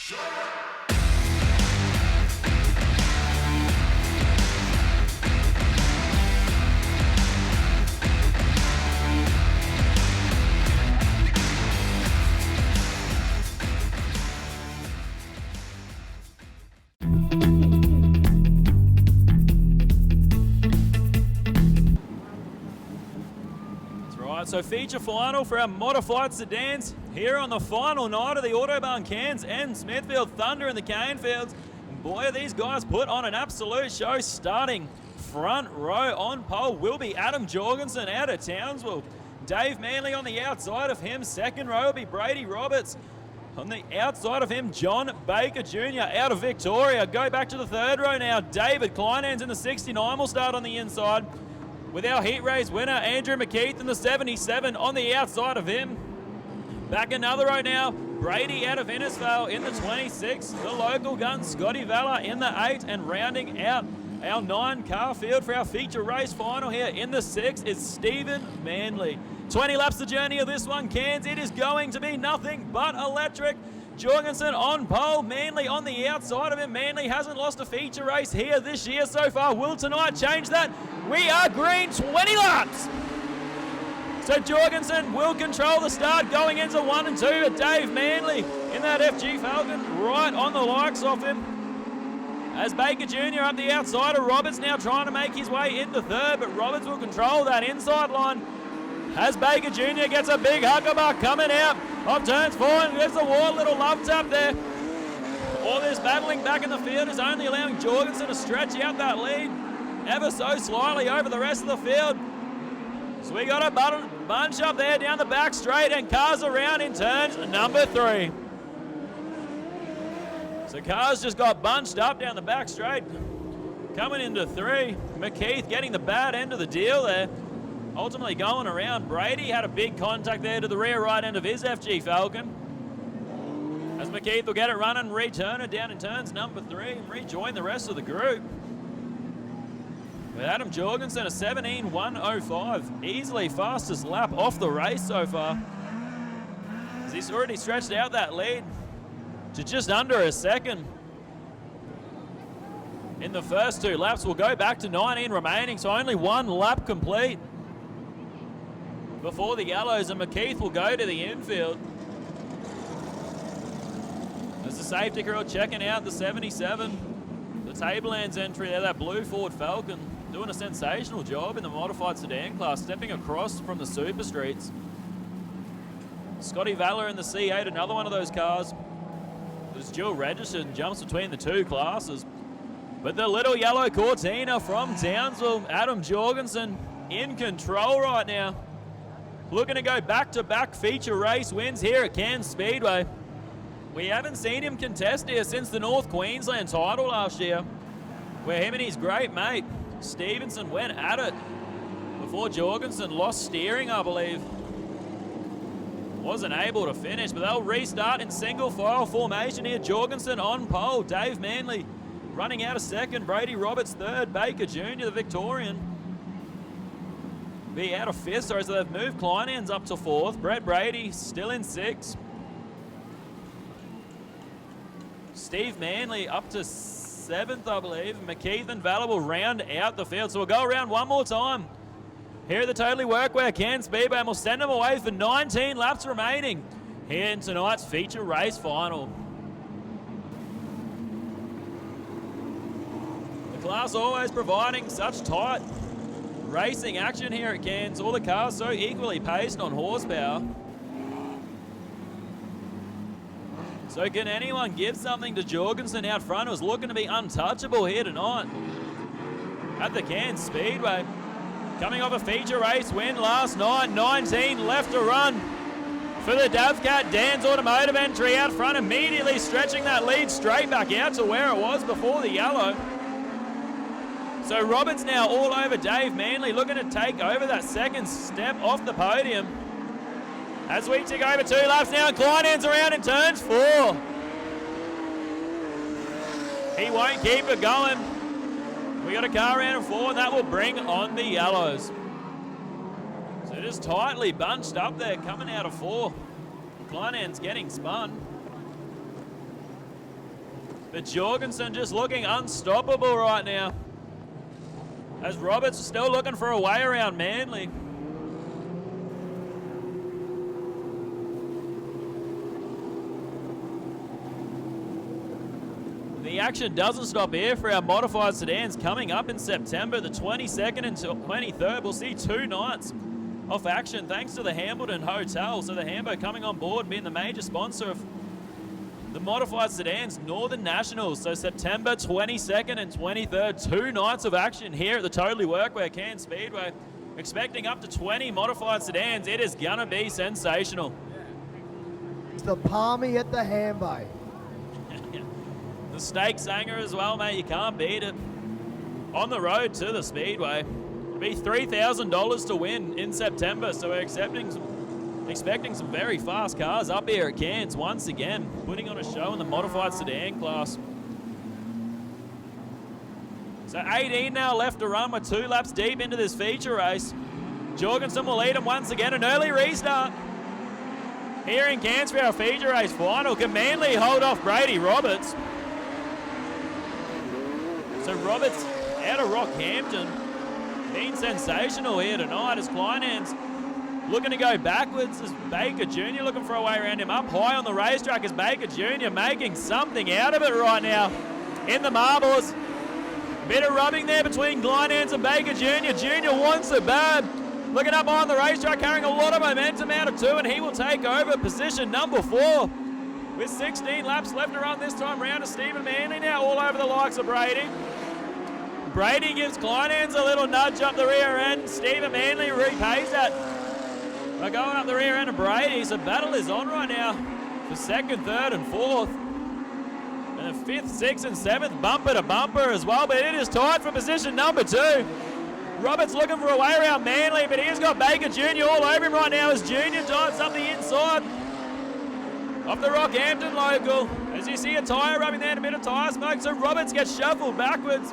So feature final for our modified sedans here on the final night of the Autobarn Cairns and Smithfield Thunder in the Canefields. And boy, are these guys put on an absolute show. Starting front row on pole will be Adam Jorgensen out of Townsville. Dave Manley on the outside of him. Second row will be Brady Roberts. On the outside of him, John Baker Jr. out of Victoria. Go back to the third row now. David Kleinans in the 69 will start on the inside, with our heat race winner, Andrew McKeith, in the 77 on the outside of him. Back another row now, Brady out of Innisfail in the 26. The local gun, Scotty Valla in the 8. And rounding out our 9-car field for our feature race final here in the 6 is Stephen Manley. 20 laps the journey of this one, Cairns. It is going to be nothing but electric. Jorgensen on pole, Manley on the outside of him. Manley hasn't lost a feature race here this year so far. Will tonight change that? We are green, 20 laps. So Jorgensen will control the start going into 1 and 2, but Dave Manley in that FG Falcon right on the likes of him. As Baker Jr. up the outside of Roberts, now trying to make his way into third, but Roberts will control that inside line. As Baker Jr. gets a big huckabuck coming out of turns 4 and gets the wall, little love tap there. All this battling back in the field is only allowing Jorgensen to stretch out that lead ever so slightly over the rest of the field. So we got a bunch up there down the back straight and cars around in turns number 3. So cars just got bunched up down the back straight. Coming into 3, McKeith getting the bad end of the deal there. Ultimately going around. Brady had a big contact there to the rear right end of his FG Falcon. As McKeith will get it running, return it down in turns number 3 and rejoin the rest of the group. With Adam Jorgensen, a 17.105. Easily fastest lap off the race so far, as he's already stretched out that lead to just under a second. In the first 2 laps, we'll go back to 19 remaining, so only 1 lap complete before the yellows, and McKeith will go to the infield. As the safety crew checking out the 77, the Tablelands entry there, that blue Ford Falcon, doing a sensational job in the modified sedan class, stepping across from the super streets. Scotty Valla in the C8, another one of those cars that's dual registered and jumps between the 2 classes. But the little yellow Cortina from Townsville, Adam Jorgensen, in control right now. Looking to go back-to-back feature race wins here at Cairns Speedway. We haven't seen him contest here since the North Queensland title last year, where him and his great mate Stevenson went at it before Jorgensen lost steering, I believe. Wasn't able to finish, but they'll restart in single file formation here. Jorgensen on pole, Dave Manley running out of second, Brady Roberts third, Baker Jr., the Victorian, be out of 5th, so they've moved Kleinans up to 4th. Brett Brady still in 6th. Steve Manley up to 7th, I believe. McKeith and Valla will round out the field, so we'll go around one more time here at the Totally Workwear Cairns Speedway, and we'll send them away for 19 laps remaining here in tonight's feature race final. The class always providing such tight racing action here at Cairns. All the cars so equally paced on horsepower. So can anyone give something to Jorgensen out front, who's looking to be untouchable here tonight at the Cairns Speedway? Coming off a feature race win last night, 19 left to run for the Davcat. Dan's Automotive entry out front, immediately stretching that lead straight back out to where it was before the yellow. So Roberts now all over Dave Manley, looking to take over that second step off the podium. As we tick over 2 laps now, Kleinans around in turns 4. He won't keep it going. We got a car around in 4, and that will bring on the yellows. So just tightly bunched up there, coming out of 4. Kleinans getting spun. But Jorgensen just looking unstoppable right now, as Roberts is still looking for a way around Manly. The action doesn't stop here for our modified sedans coming up in September, the 22nd and 23rd. We'll see 2 nights of action thanks to the Hambleton Hotel. So the Hambo coming on board, being the major sponsor of the modified sedans Northern Nationals. So September 22nd and 23rd, 2 nights of action here at the Totally Workwear Cairns Speedway. Expecting up to 20 modified sedans. It is gonna be sensational. It's the Palmy at the Hambo. The Steak Sanger as well, mate. You can't beat it. On the road to the Speedway. It'll be $3,000 to win in September, so we're expecting some very fast cars up here at Cairns once again, putting on a show in the modified sedan class. So 18 now left to run. We're 2 laps deep into this feature race. Jorgensen will lead him once again. An early restart here in Cairns for our feature race final. Can Manly hold off Brady Roberts? So Roberts out of Rockhampton, been sensational here tonight as Kleinans looking to go backwards as Baker Jr. looking for a way around him. Up high on the racetrack is Baker Jr. making something out of it right now in the marbles. Bit of rubbing there between Kleinans and Baker Jr. Jr. wants it bad. Looking up on the racetrack, carrying a lot of momentum out of 2, and he will take over position number 4. With 16 laps left to run this time round to Stephen Manley now all over the likes of Brady. Brady gives Kleinans a little nudge up the rear end. Stephen Manley repays that by going up the rear end of Brady. So battle is on right now for 2nd, 3rd and 4th. And the 5th, 6th and 7th bumper to bumper as well. But it is tied for position number 2. Roberts looking for a way around Manley, but he's got Baker Jr. all over him right now as Jr. dives up the inside of the Rockhampton local. As you see a tyre rubbing there and a bit of tyre smoke, so Roberts gets shuffled backwards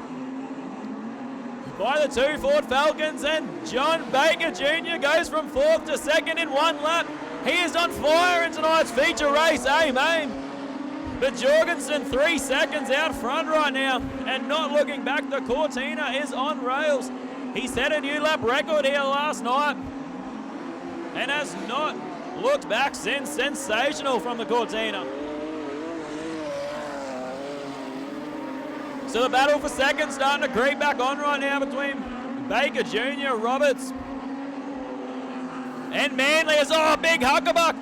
by the 2 Ford Falcons, and John Baker Jr. goes from 4th to 2nd in 1 lap. He is on fire in tonight's feature race, aim. But Jorgensen 3 seconds out front right now and not looking back. The Cortina is on rails. He set a new lap record here last night and has not looked back since. Sensational from the Cortina. So the battle for second starting to creep back on right now between Baker Jr., Roberts, and Manley. Oh, big huckabuck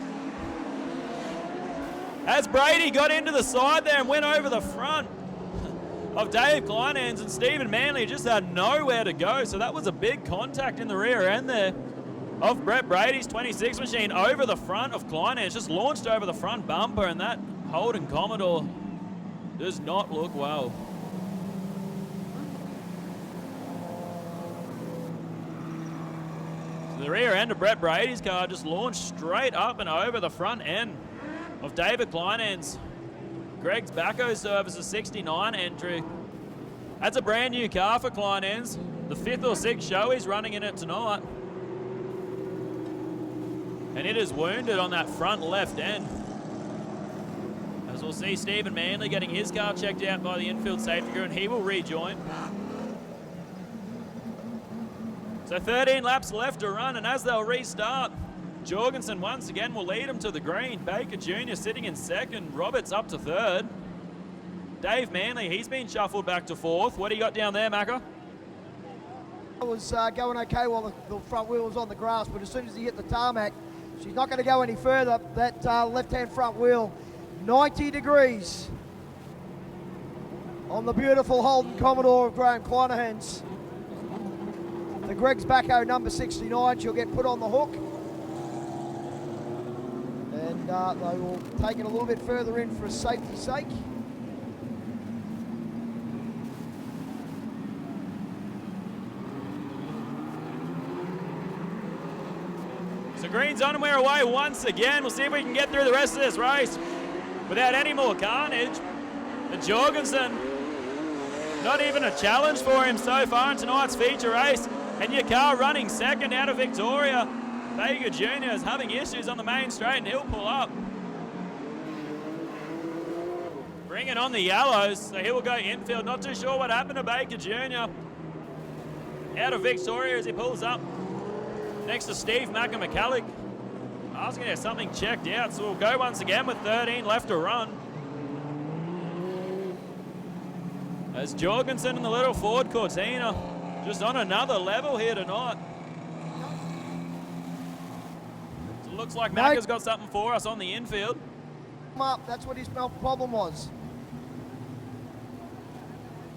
as Brady got into the side there and went over the front of Dave Kleinans, and Stephen Manley just had nowhere to go. So that was a big contact in the rear end there of Brett Brady's 26 machine over the front of Kleinans. Just launched over the front bumper, and that Holden Commodore does not look well. The rear end of Brett Brady's car just launched straight up and over the front end of David Kleinans. Greg's Baco Services 69 entry. That's a brand new car for Kleinans. The 5th or 6th show he's running in it tonight. And it is wounded on that front left end. As we'll see Stephen Manley getting his car checked out by the infield safety crew, and he will rejoin. So 13 laps left to run, and as they'll restart, Jorgensen once again will lead him to the green. Baker Jr. sitting in 2nd, Roberts up to 3rd. Dave Manley, he's been shuffled back to 4th. What do you got down there, Macca? It was going okay while the front wheel was on the grass, but as soon as he hit the tarmac, she's not going to go any further. That left-hand front wheel, 90 degrees on the beautiful Holden Commodore of Graham Clonahan's. The Greg's Baco number 69, she'll get put on the hook. And they will take it a little bit further in for safety's sake. So green's on and we're away once again. We'll see if we can get through the rest of this race without any more carnage. And Jorgensen, not even a challenge for him so far in tonight's feature race. And your car running 2nd out of Victoria. Baker Jr. is having issues on the main straight, and he'll pull up. bringing on the yellows. So he will go infield. Not too sure what happened to Baker Jr. Out of Victoria as he pulls up next to Steve Macca McCulloch. Asking if something checked out. So we'll go once again with 13 left to run. As Jorgensen and the little Ford Cortina just on another level here tonight. So it looks like Macca's got something for us on the infield. Up, that's what his problem was.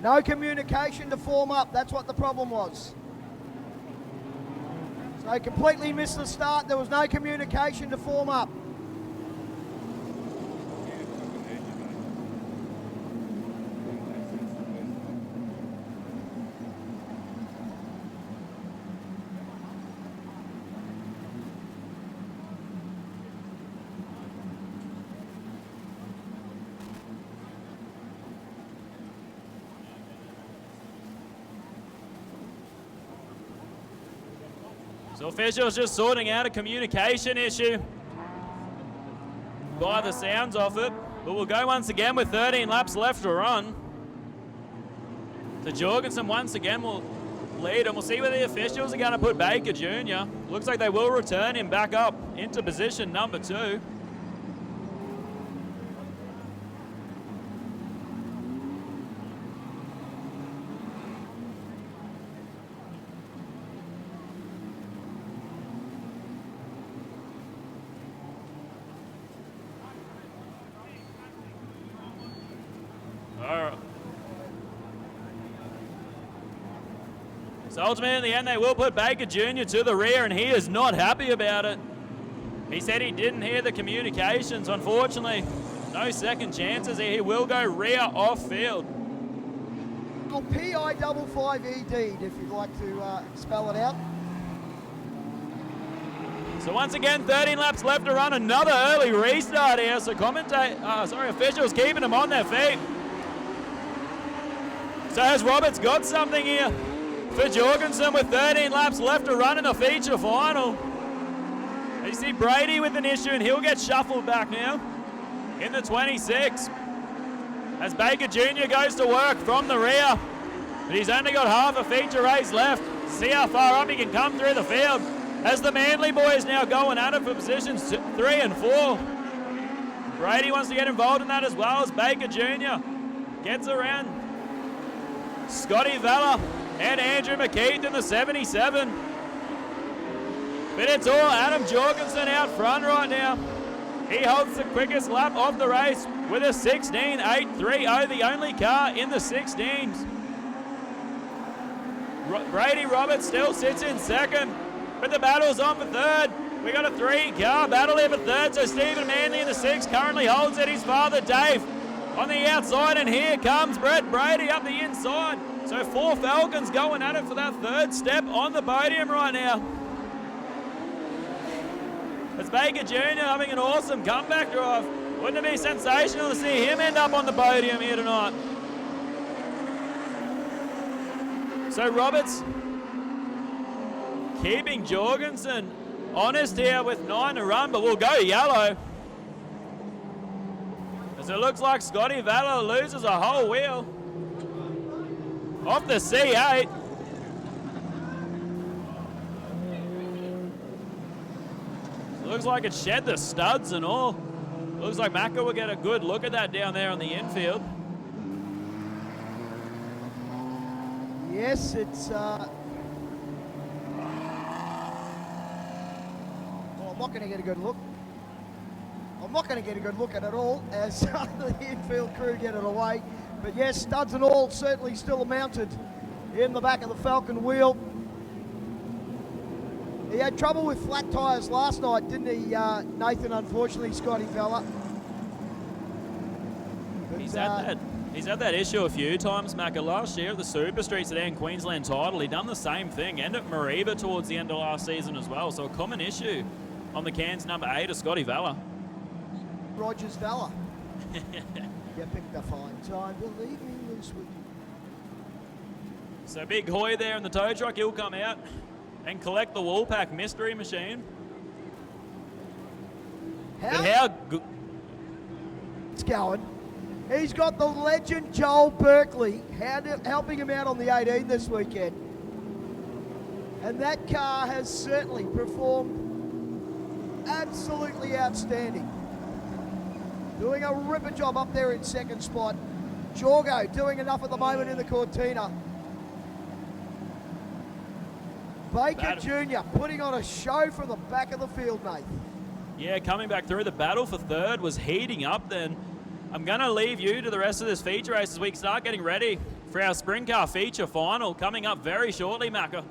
No communication to form up, that's what the problem was. So he completely missed the start, there was no communication to form up. So officials just sorting out a communication issue by the sounds of it. But we'll go once again with 13 laps left to run. So Jorgensen once again will lead, and we'll see whether the officials are going to put Baker Jr. Looks like they will return him back up into position number 2. So ultimately, in the end, they will put Baker Jr. to the rear, and he is not happy about it. He said he didn't hear the communications. Unfortunately, no second chances here. He will go rear off field. Well, P-I-5-5-E-D, if you'd like to spell it out. So once again, 13 laps left to run. Another early restart here. So officials keeping them on their feet. So has Roberts got something here for Jorgensen with 13 laps left to run in the feature final? You see Brady with an issue, and he'll get shuffled back now in the 26. As Baker Jr. goes to work from the rear, but he's only got half a feature race left. See how far up he can come through the field. As the Manly boys now going at it for positions 3 and 4. Brady wants to get involved in that as well as Baker Jr. gets around Scotty Vella and Andrew McKeith in the 77. But it's all Adam Jorgensen out front right now. He holds the quickest lap of the race with a 16.830, the only car in the 16s. Brady Roberts still sits in second, but the battle's on for third. We got a 3-car battle here for third, so Stephen Manley in the 6 currently holds it. His father Dave on the outside, and here comes Brett Brady up the inside. So 4 Falcons going at it for that third step on the podium right now. It's Baker Jr. having an awesome comeback drive. Wouldn't it be sensational to see him end up on the podium here tonight? So Roberts keeping Jorgensen honest here with 9 to run, but we'll go yellow. As it looks like Scotty Valla loses a whole wheel off the C8. Looks like it shed the studs and all. Looks like Macca will get a good look at that down there on the infield. Yes, it's... Well, I'm not going to get a good look. I'm not going to get a good look at it all as the infield crew get it away. But yes, studs and all certainly still mounted in the back of the Falcon wheel. He had trouble with flat tyres last night, didn't he, Nathan, unfortunately, Scotty Vella? He's had that issue a few times, Macca. Last year at the Super Street Sedan Queensland title, he done the same thing, and at Mariba towards the end of last season as well. So a common issue on the Cairns number 8 of Scotty Vella. Rogers Vella. You picked a fine time, believe me, loose with you. So Big Hoy there in the tow truck, he'll come out and collect the Warpack mystery machine. How good? It's going. He's got the legend Joel Berkeley helping him out on the 18 this weekend. And that car has certainly performed absolutely outstanding. Doing a ripper job up there in second spot. Jorgo doing enough at the moment in the Cortina. Baker Jr. putting on a show from the back of the field, mate. Yeah, coming back through. The battle for third was heating up then. I'm going to leave you to the rest of this feature race as we start getting ready for our sprint car feature final coming up very shortly, Macca.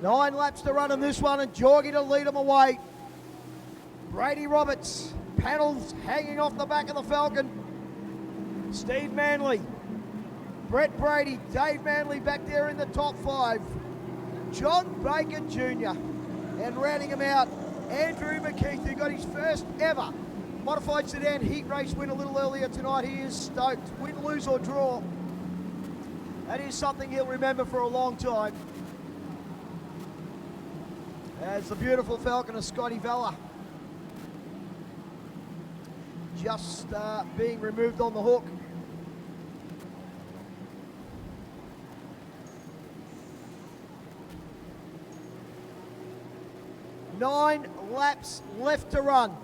9 laps to run in this one, and Jorgie to lead them away. Brady Roberts, panels hanging off the back of the Falcon. Steve Manley, Brett Brady, Dave Manley back there in the top 5. John Baker Jr. And rounding him out, Andrew McKeith, who got his first ever modified sedan heat race win a little earlier tonight. He is stoked. Win, lose or draw. That is something he'll remember for a long time. As the beautiful Falcon of Scotty Vella just being removed on the hook. Nine laps left to run.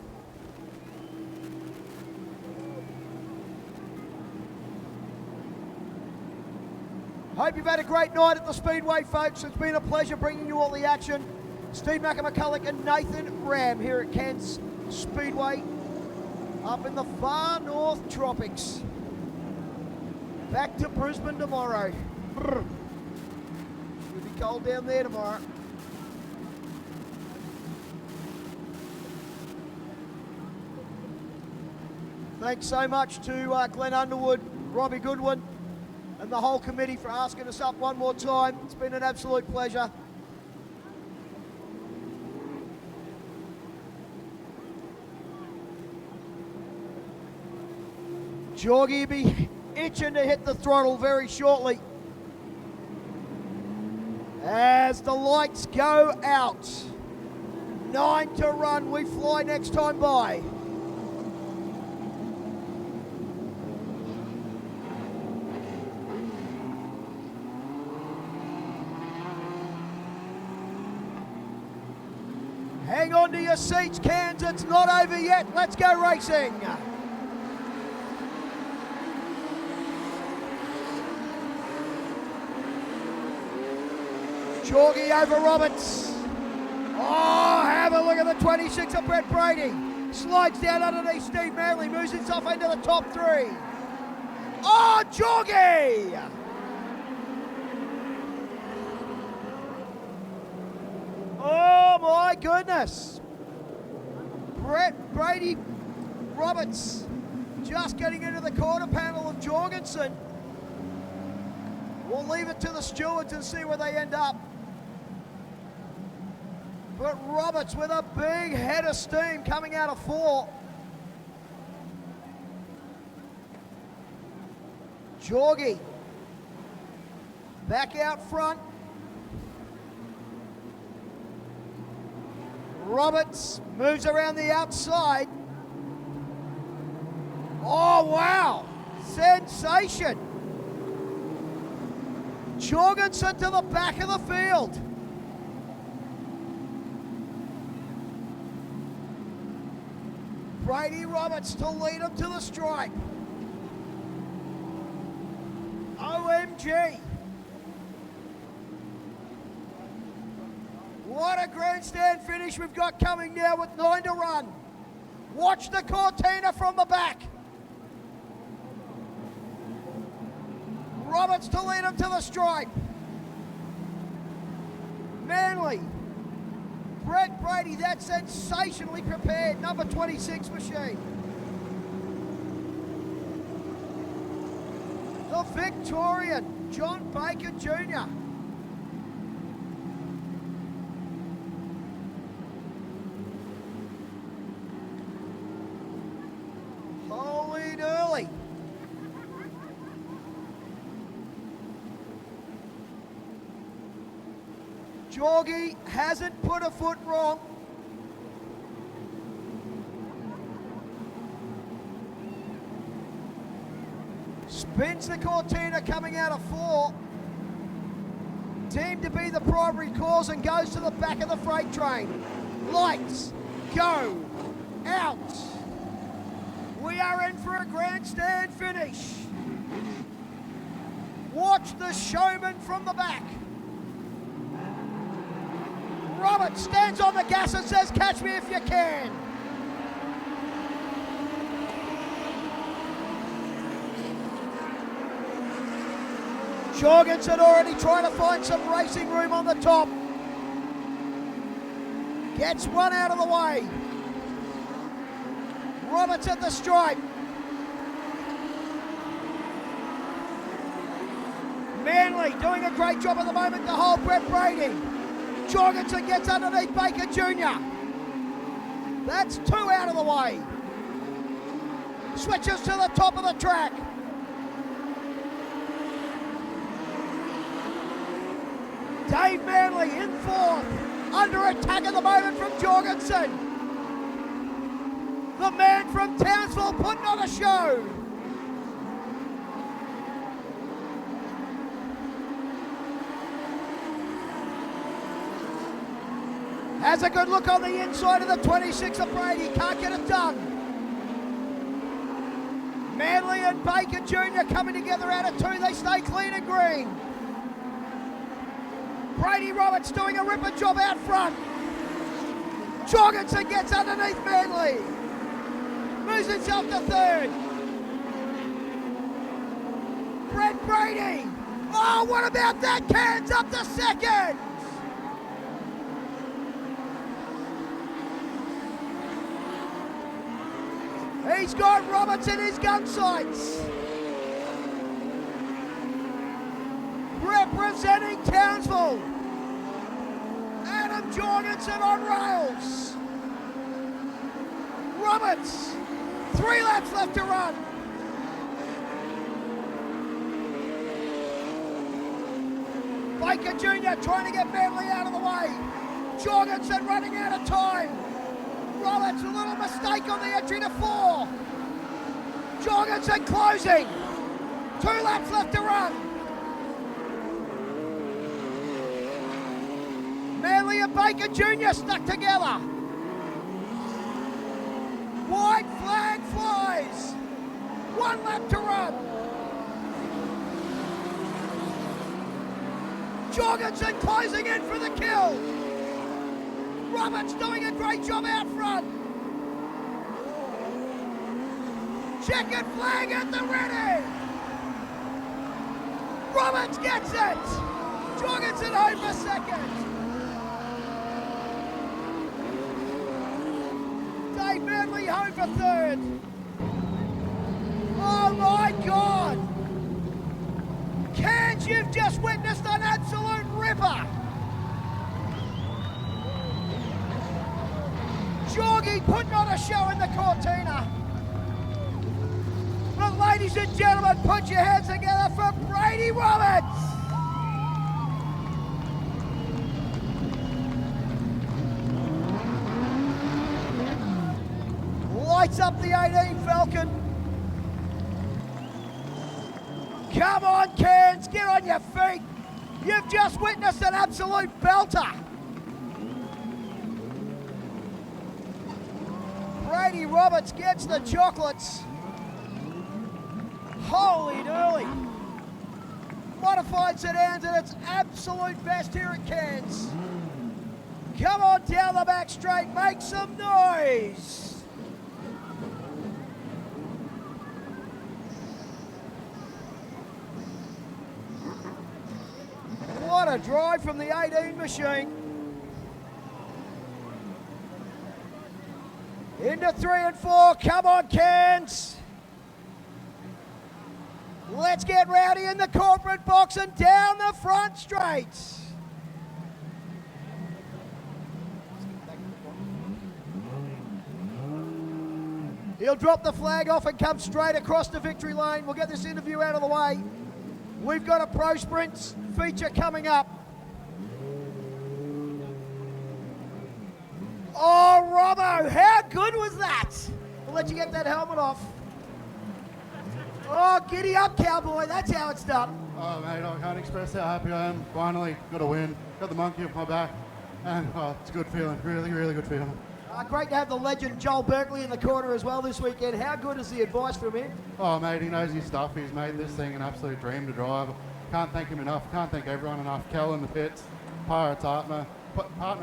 Hope you've had a great night at the Speedway, folks. It's been a pleasure bringing you all the action. Steve Macca, McCulloch and Nathan Ramm here at Cairns Speedway up in the far north tropics. Back to Brisbane tomorrow. It'll be cold down there tomorrow. Thanks so much to Glenn Underwood, Robbie Goodwin, and the whole committee for asking us up one more time. It's been an absolute pleasure. Jorgie will be itching to hit the throttle very shortly. As the lights go out. 9 to run, we fly next time by. Hang on to your seats, Cairns, it's not over yet. Let's go racing. Jorgie over Roberts. Oh, have a look at the 26 of Brett Brady. Slides down underneath Steve Manley, moves himself into the top 3. Oh, Jorgie! Oh my goodness. Brett Brady Roberts just getting into the quarter panel of Jorgensen. We'll leave it to the stewards and see where they end up. But Roberts with a big head of steam coming out of 4. Jorgie back out front. Roberts moves around the outside. Oh, wow. Sensation. Jorgensen to the back of the field. Brady Roberts to lead him to the stripe. OMG. What a grandstand finish we've got coming now with 9 to run. Watch the Cortina from the back. Roberts to lead him to the stripe. Manley. Brett Brady, that's sensationally prepared. Number 26 machine. The Victorian, John Baker Jr. Holy Durley. Jorgie hasn't put a foot wrong. Spins the Cortina coming out of 4. Deemed to be the primary cause and goes to the back of the freight train. Lights go out. We are in for a grandstand finish. Watch the showman from the back. Robert stands on the gas and says, catch me if you can. Jorgensen already trying to find some racing room on the top. Gets one out of the way. Roberts at the stripe. Manley doing a great job at the moment to hold Brett Brady. Jorgensen gets underneath Baker Jr. That's 2 out of the way. Switches to the top of the track. Dave Manley in 4th. Under attack at the moment from Jorgensen. The man from Townsville putting on a show. Has a good look on the inside of the 26 of Brady. Can't get it done. Manley and Baker Jr. coming together out of 2. They stay clean and green. Brady Roberts doing a ripper job out front. Jorgensen gets underneath Manley. Moves himself to 3rd. Brett Brady. Oh, what about that? Cairns up to 2nd. He's got Roberts in his gun sights. Representing Townsville, Adam Jorgensen on rails. Roberts, 3 laps left to run. Baker Jr. trying to get Manley out of the way. Jorgensen running out of time. Roberts, a little mistake on the entry to 4. Jorgensen closing. 2 laps left to run. Manley and Baker Jr. stuck together. White flag flies. 1 lap to run. Jorgensen closing in for the kill. Roberts doing a great job out front. Checkered flag at the ready. Roberts gets it. Jorgensen home for 2nd. Dave Manley home for 3rd. Oh my God! Cairns, you've just witnessed an absolute ripper. Jorgie putting on a show in the Cortina. But ladies and gentlemen, put your hands together for Brady Roberts. Lights up the 18 Falcon. Come on, Cairns, get on your feet. You've just witnessed an absolute belter. Brady Roberts gets the chocolates. Holy dooly. Modified sedans at its absolute best here at Cairns. Come on down the back straight, make some noise. What a drive from the 18 machine. Into 3 and 4, come on Cairns. Let's get rowdy in the corporate box and down the front straights. He'll drop the flag off and come straight across the victory lane. We'll get this interview out of the way. We've got a Pro Sprints feature coming up. Oh, Robbo, how good was that? We'll let you get that helmet off. Oh, Oh, giddy up, cowboy. That's how it's done. Oh, mate, I can't express how happy I am. Finally got a win. Got the monkey off my back. And it's a good feeling. Really, really good feeling. Great to have the legend Joel Berkeley in the corner as well this weekend. How good is the advice from him? Oh, mate, he knows his stuff. He's made this thing an absolute dream to drive. Can't thank him enough. Can't thank everyone enough. Kel in the pits, Pirate Partner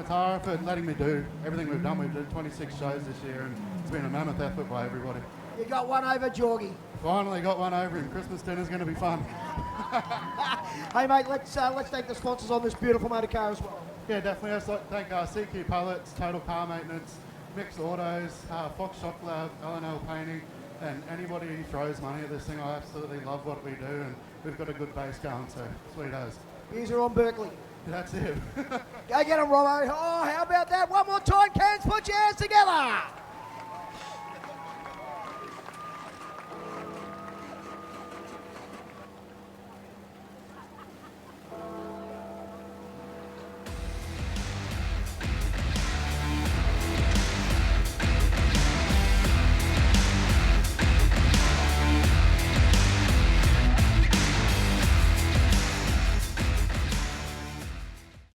Tara for letting me do everything we've done. We've done 26 shows this year, and it's been a mammoth effort by everybody. You got one over Georgie. Finally got one over him. Christmas dinner's going to be fun. Hey, mate, let's thank the sponsors on this beautiful motor car as well. Yeah, definitely. I'd like to thank CQ Pallets, Total Car Maintenance, Mix Autos, Fox Shop Lab, L&L Painting, and anybody who throws money at this thing. I absolutely love what we do, and we've got a good base going, so sweet as. Here's her on Berkeley. That's it. Go get him, Robbo. Oh, how about that? One more time, Cairns, put your hands together.